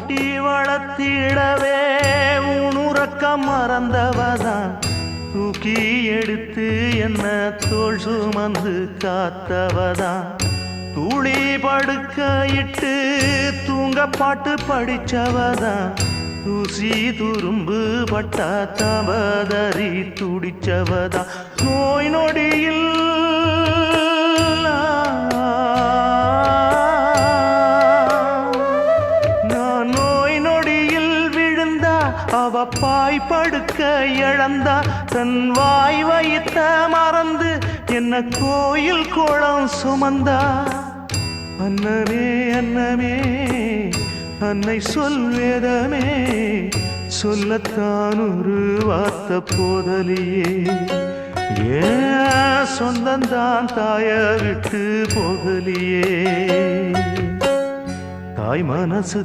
ஊட்டி வளர்த்திடவே உணுறக்கம் மறந்தவதான் தூக்கி எடுத்து என்ன தோள் சுமந்து காத்தவதான் துளி படுக்க இட்டு தூங்க பாட்டு படிச்சவதான் தூசி துரும்பு பட்டா தபதறி துடிச்சவதா நோய் நொடியில் நான் நோய் நொடியில் விழுந்தா அவ பாய் படுக்க இழந்தா தன் வாய் வைத்த மறந்து என்ன கோயில் கோலம் சுமந்தா அன்னமே அன்னமே அன்னை சொல் வேதமே சொல்லத்தான் ஒரு வார்த்தை போதலியே ஏன் சொந்தந்தான் தாய விட்டு போகலியே தாய் மனசு